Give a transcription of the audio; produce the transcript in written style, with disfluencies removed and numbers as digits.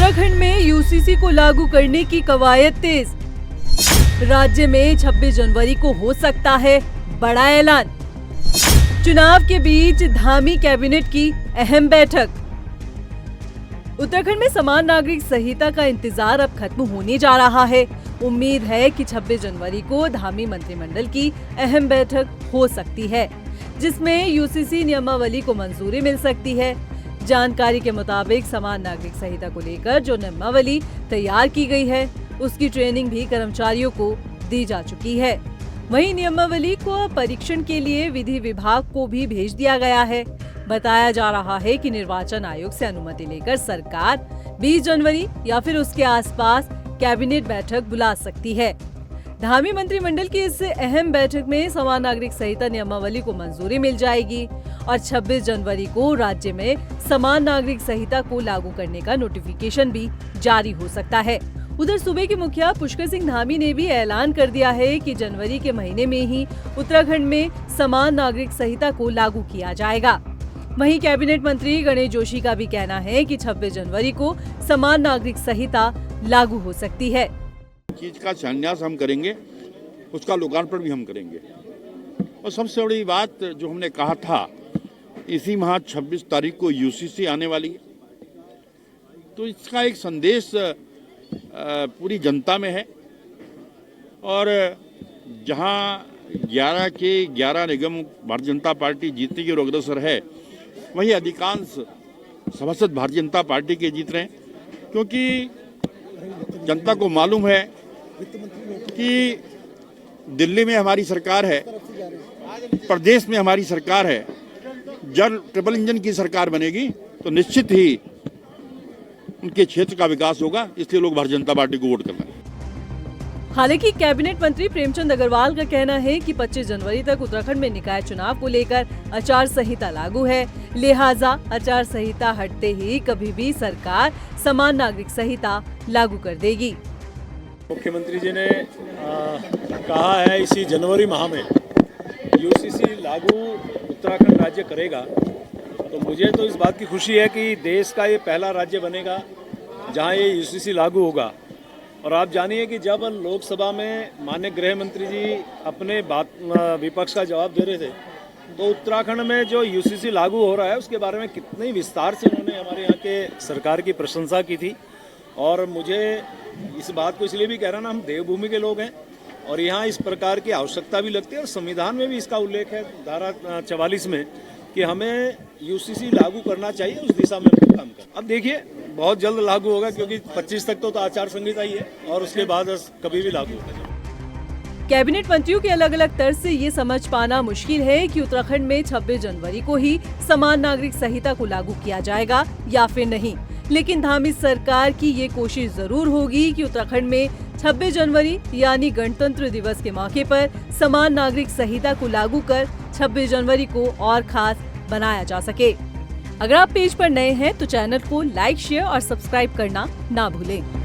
उत्तराखंड में यूसीसी को लागू करने की कवायद तेज। राज्य में 26 जनवरी को हो सकता है बड़ा ऐलान। चुनाव के बीच धामी कैबिनेट की अहम बैठक। उत्तराखंड में समान नागरिक संहिता का इंतजार अब खत्म होने जा रहा है। उम्मीद है कि 26 जनवरी को धामी मंत्रिमंडल की अहम बैठक हो सकती है, जिसमें यूसीसी नियमावली को मंजूरी मिल सकती है। जानकारी के मुताबिक समान नागरिक संहिता को लेकर जो नियमावली तैयार की गई है, उसकी ट्रेनिंग भी कर्मचारियों को दी जा चुकी है। वहीं नियमावली को परीक्षण के लिए विधि विभाग को भी भेज दिया गया है। बताया जा रहा है कि निर्वाचन आयोग से अनुमति लेकर सरकार 20 जनवरी या फिर उसके आसपास कैबिनेट बैठक बुला सकती है। धामी मंत्रिमंडल की इस अहम बैठक में समान नागरिक संहिता नियमावली को मंजूरी मिल जाएगी और 26 जनवरी को राज्य में समान नागरिक संहिता को लागू करने का नोटिफिकेशन भी जारी हो सकता है। उधर सूबे के मुखिया पुष्कर सिंह धामी ने भी ऐलान कर दिया है कि जनवरी के महीने में ही उत्तराखंड में समान नागरिक संहिता को लागू किया जाएगा। वहीं कैबिनेट मंत्री गणेश जोशी का भी कहना है कि 26 जनवरी को समान नागरिक संहिता लागू हो सकती है। चीज का शिलान्यास हम करेंगे, उसका लोकार्पण भी हम करेंगे। और सबसे बड़ी बात जो हमने कहा था, इसी माह 26 तारीख को यूसीसी आने वाली है, तो इसका एक संदेश पूरी जनता में है। और जहां 11 के 11 निगम भारतीय जनता पार्टी जीतने की ओर अग्रसर है, वहीं अधिकांश सभासद भारतीय जनता पार्टी के जीत रहे हैं, क्योंकि जनता को मालूम है कि दिल्ली में हमारी सरकार है, प्रदेश में हमारी सरकार है। जब ट्रिपल इंजन की सरकार बनेगी तो निश्चित ही उनके क्षेत्र का विकास होगा, इसलिए लोग भारतीय जनता पार्टी को वोट करना है। हालांकि कैबिनेट मंत्री प्रेमचंद अग्रवाल का कहना है कि 25 जनवरी तक उत्तराखंड में निकाय चुनाव को लेकर आचार संहिता लागू है, लिहाजा आचार संहिता हटते ही कभी भी सरकार समान नागरिक संहिता लागू कर देगी। मुख्यमंत्री जी ने कहा है इसी जनवरी माह में यूसीसी लागू उत्तराखंड राज्य करेगा, तो मुझे तो इस बात की खुशी है कि देश का ये पहला राज्य बनेगा जहां ये यूसीसी लागू होगा। और आप जानिए कि जब लोकसभा में माननीय गृह मंत्री जी अपने विपक्ष का जवाब दे रहे थे, तो उत्तराखंड में जो यूसीसी लागू हो रहा है उसके बारे में कितने विस्तार से उन्होंने हमारे यहाँ के सरकार की प्रशंसा की थी। और मुझे इस बात को इसलिए भी कह रहा ना, हम देवभूमि के लोग हैं और यहाँ इस प्रकार की आवश्यकता भी लगती है और संविधान में भी इसका उल्लेख है धारा 44 में कि हमें यूसीसी लागू करना चाहिए, उस दिशा में काम कर। अब देखिए बहुत जल्द लागू होगा, क्योंकि 25 तक तो आचार संहिता ही है और उसके बाद कभी भी लागू होगा। कैबिनेट मंत्रियों के अलग अलग तर्ज से ये समझ पाना मुश्किल है कि उत्तराखंड में 26 जनवरी को ही समान नागरिक संहिता को लागू किया जाएगा या फिर नहीं। लेकिन धामी सरकार की ये कोशिश जरूर होगी कि उत्तराखंड में 26 जनवरी यानी गणतंत्र दिवस के मौके पर समान नागरिक संहिता को लागू कर 26 जनवरी को और खास बनाया जा सके। अगर आप पेज पर नए हैं तो चैनल को लाइक, शेयर और सब्सक्राइब करना ना भूलें।